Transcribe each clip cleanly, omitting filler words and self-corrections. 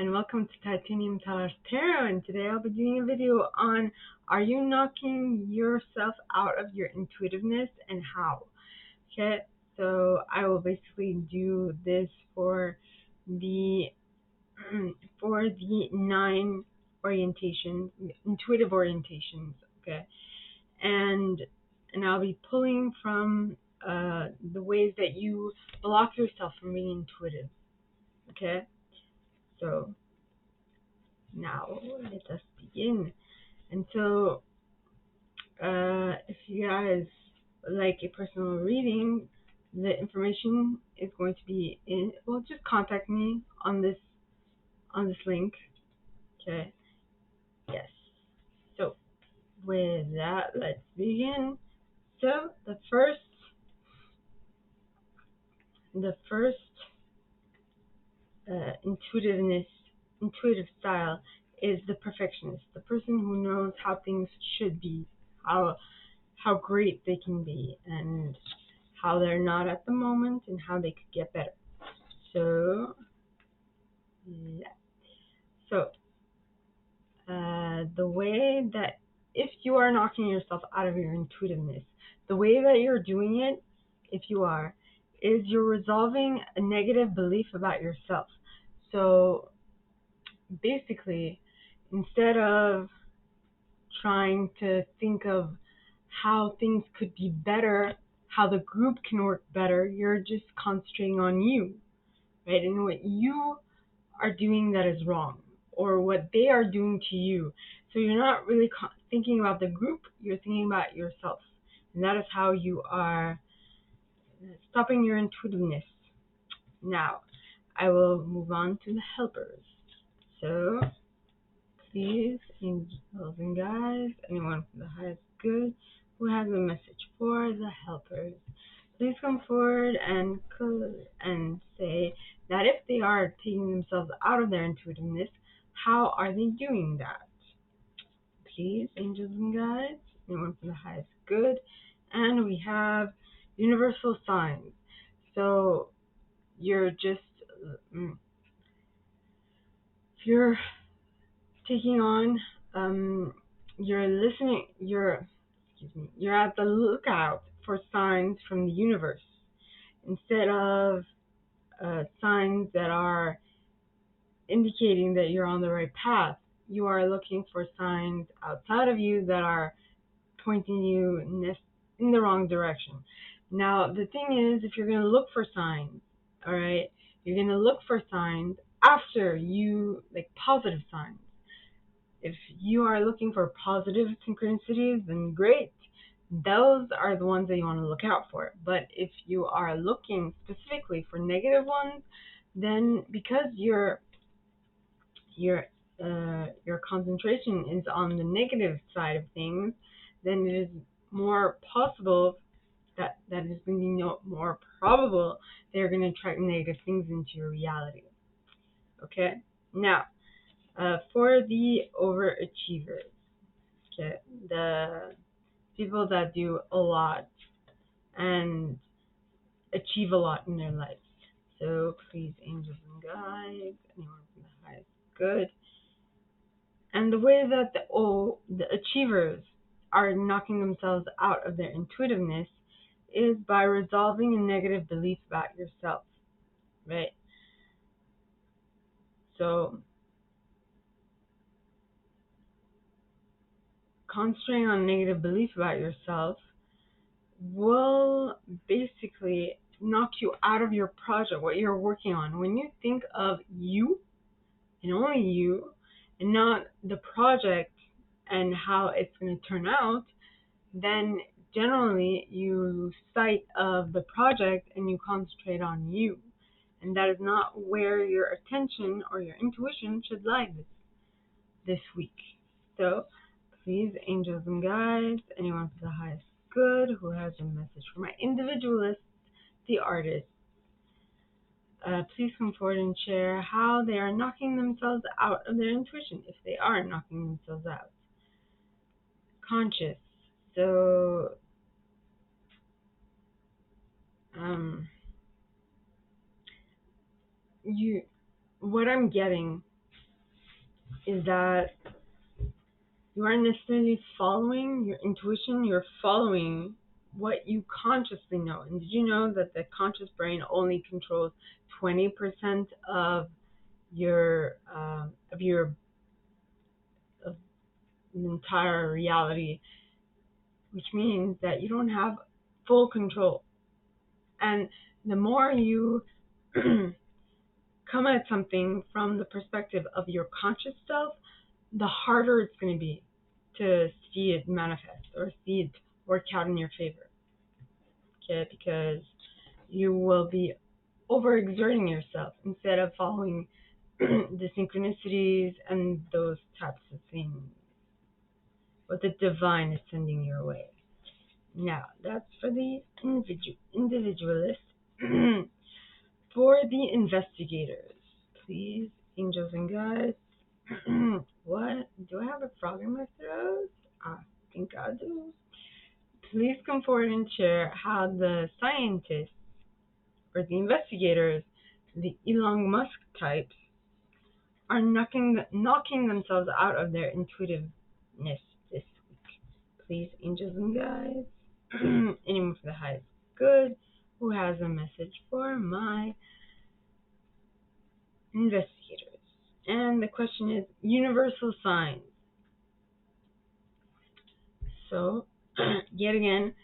and welcome to Titanium Tellers Tarot, and today I'll be doing a video on are you knocking yourself out of your intuitiveness and how. Okay, so I will basically do this for the for the 9 orientations, intuitive orientations, okay? And I'll be pulling from the ways that you block yourself from being intuitive, okay? So now let us begin. And so, if you guys like a personal reading, the information is going to be in. Well, just contact me on this link. Okay. Yes. So with that, let's begin. So the first intuitive style is the perfectionist, the person who knows how things should be, how great they can be, and how they're not at the moment, and how they could get better. So, yeah. So, the way that if you are knocking yourself out of your intuitiveness, the way that you're doing it, if you are, is you're resolving a negative belief about yourself. So, basically, instead of trying to think of how things could be better, how the group can work better, you're just concentrating on you, right? And what you are doing that is wrong, or what they are doing to you. So you're not really thinking about the group, you're thinking about yourself. And that is how you are stopping your intuitiveness. Now, I will move on to the helpers. So, please, angels and guides, anyone from the highest good who has a message for the helpers, please come forward and say that if they are taking themselves out of their intuitiveness, how are they doing that? Please, angels and guides, anyone from the highest good. And we have universal signs. So you're just, you're taking on, you're listening, you're at the lookout for signs from the universe instead of signs that are indicating that you're on the right path. You are looking for signs outside of you that are pointing you in the wrong direction. Now, the thing is, if you're going to look for signs, all right, you're going to look for signs after you, like positive signs. If you are looking for positive synchronicities, then great. Those are the ones that you want to look out for. But if you are looking specifically for negative ones, then because your concentration is on the negative side of things, then it is more possible that is going to be more probable they're going to attract negative things into your reality. Okay? Now, for the overachievers, okay, the people that do a lot and achieve a lot in their life. So please, angels and guides, anyone from the highest good. And the way that the achievers are knocking themselves out of their intuitiveness is by resolving a negative belief about yourself, right? So concentrating on negative belief about yourself will basically knock you out of your project, what you're working on. When you think of you and only you, and not the project and how it's going to turn out, then generally you lose sight of the project and you concentrate on you. And that is not where your attention or your intuition should lie this week. So please, angels and guides, anyone for the highest good who has a message for my individualist, the artist, please come forward and share how they are knocking themselves out of their intuition, if they are knocking themselves out. Conscious. So, what I'm getting is that you aren't necessarily following your intuition, you're following what you consciously know. And did you know that the conscious brain only controls 20% your of your of the entire reality, which means that you don't have full control. And the more you come at something from the perspective of your conscious self, the harder it's going to be to see it manifest or see it work out in your favor. Okay, because you will be overexerting yourself instead of following the synchronicities and those types of things, what the divine is sending your way. Now, that's for the individualist. For the investigators, please, angels and guides. What? Do I have a frog in my throat? I think I do. Please come forward and share how the scientists or the investigators, the Elon Musk types, are knocking themselves out of their intuitiveness this week. Please, angels and guides, anyone for the highest good who has a message for my investigators. And the question is universal signs. So, yet again,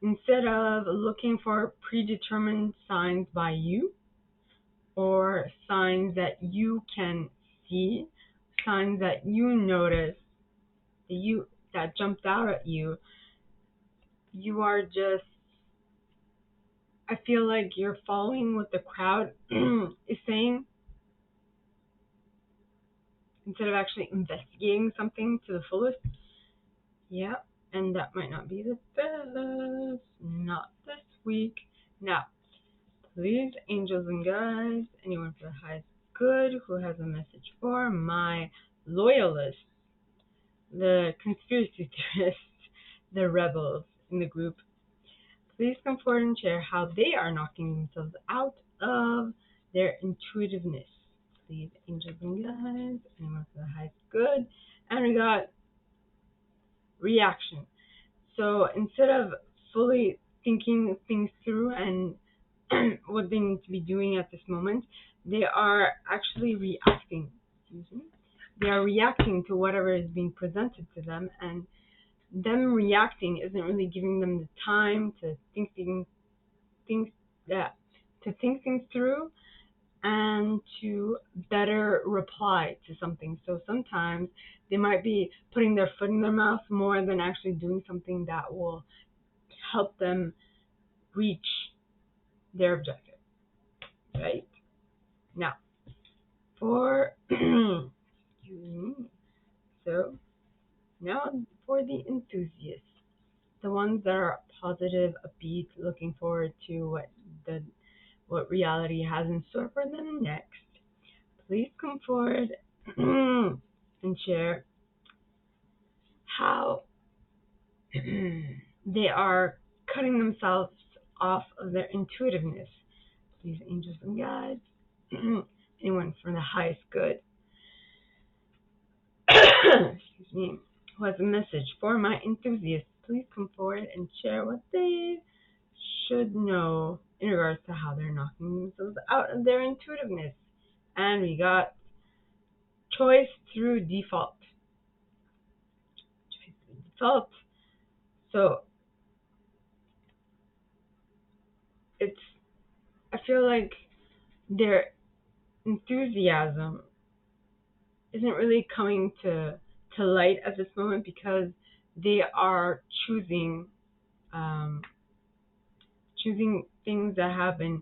instead of looking for predetermined signs by you or signs that you can see, signs that you notice, that jumped out at you, you are just, I feel like you're following what the crowd is saying instead of actually investigating something to the fullest. Yeah, and that might not be the best. Not this week. Now, please, angels and guides, anyone for the highest good who has a message for my loyalists, the conspiracy theorists, the rebels in the group, please come forward and share how they are knocking themselves out of their intuitiveness. Please, angels and guides, anyone for the highest good. And we got reaction. So instead of fully thinking things through and what they need to be doing at this moment, they are actually reacting. They are reacting to whatever is being presented to them, and them reacting isn't really giving them the time to things that to think things through and to better reply to something. So sometimes they might be putting their foot in their mouth more than actually doing something that will help them reach their objective, right? Now, for so now for the enthusiasts, the ones that are positive, upbeat, looking forward to what reality has in store for them next. Please come forward and share how they are cutting themselves off of their intuitiveness. Please, angels and guides, anyone from the highest good, excuse me, who has a message for my enthusiasts, please come forward and share what they should know in regards to how they're knocking themselves out of their intuitiveness. And we got choice through default. Choice through default. So it's, I feel like their enthusiasm isn't really coming to light at this moment because they are choosing things that have been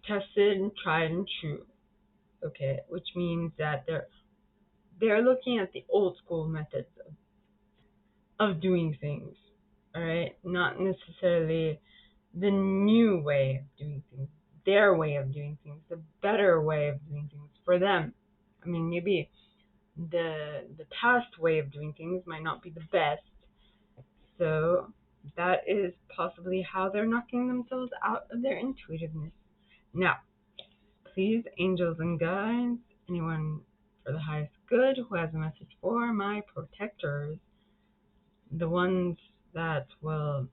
tested and tried and true. Okay, which means that they're looking at the old school methods of doing things. All right, not necessarily the new way of doing things, their way of doing things, the better way of doing things for them. I mean, maybe the past way of doing things might not be the best. So that is possibly how they're knocking themselves out of their intuitiveness. Now, please, angels and guides, anyone for the highest good who has a message for my protectors, the ones that will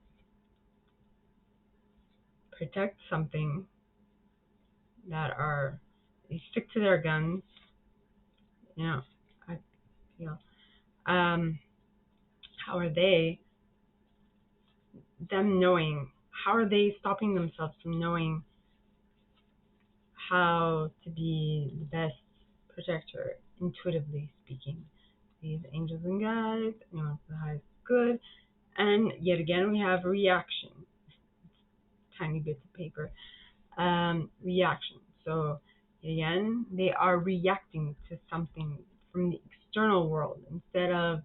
protect something, that are, they stick to their guns, you know, I feel, how are they, them knowing, how are they stopping themselves from knowing how to be the best protector, intuitively speaking? These angels and guides, anyone for the highest good. And yet again, we have reaction, tiny bits of paper. Reaction. So again, they are reacting to something from the external world instead of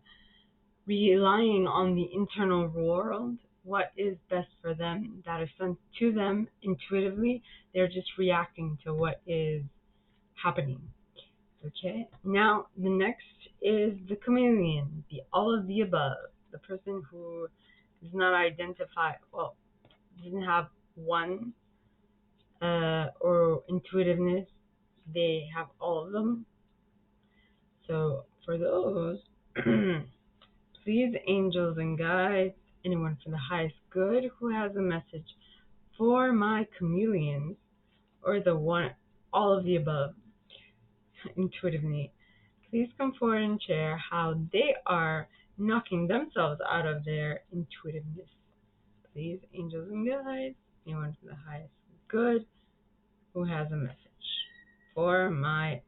relying on the internal world. What is best for them, that is sent to them intuitively. They're just reacting to what is happening. Okay, now the next is the chameleon, the all of the above, the person who does not identify, well, doesn't have one or intuitiveness, they have all of them. So for those, please, angels and guides, anyone for the highest good who has a message for my chameleons, or the one, all of the above, intuitively, please come forward and share how they are knocking themselves out of their intuitiveness. Please, angels and guides, anyone for the highest good who has a message for my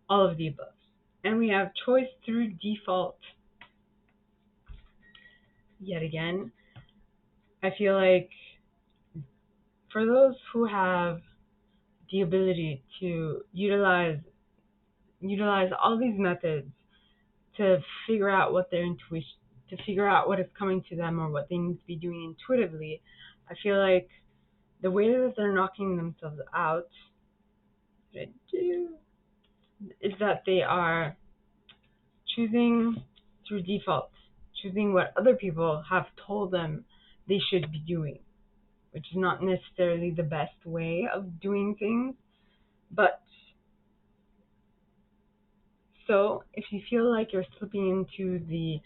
all of the above. And we have choice through default. Yet again, I feel like for those who have the ability to utilize all these methods to figure out what their intuition, to figure out what is coming to them or what they need to be doing intuitively, I feel like the way that they're knocking themselves out is that they are choosing through default, choosing what other people have told them they should be doing, which is not necessarily the best way of doing things. But so if you feel like you're slipping into the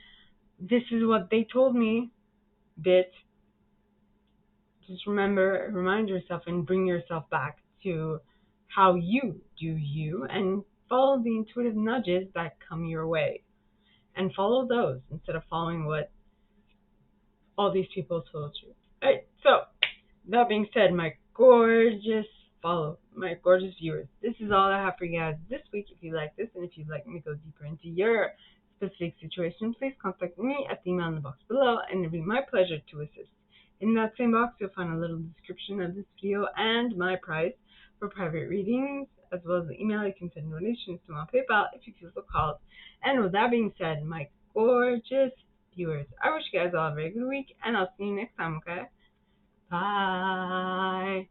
"this is what they told me" bit, just remind yourself and bring yourself back to how you do you, and follow the intuitive nudges that come your way, and follow those instead of following what all these people told you. Alright, so that being said, my gorgeous viewers, this is all I have for you guys this week. If you like this, and if you'd like me to go deeper into your specific situation, please contact me at the email in the box below, and it'll be my pleasure to assist. In that same box, you'll find a little description of this video and my price for private readings, as well as the email you can send donations to on PayPal if you feel so called. And with that being said, my gorgeous viewers, I wish you guys all a very good week, and I'll see you next time, okay? Bye.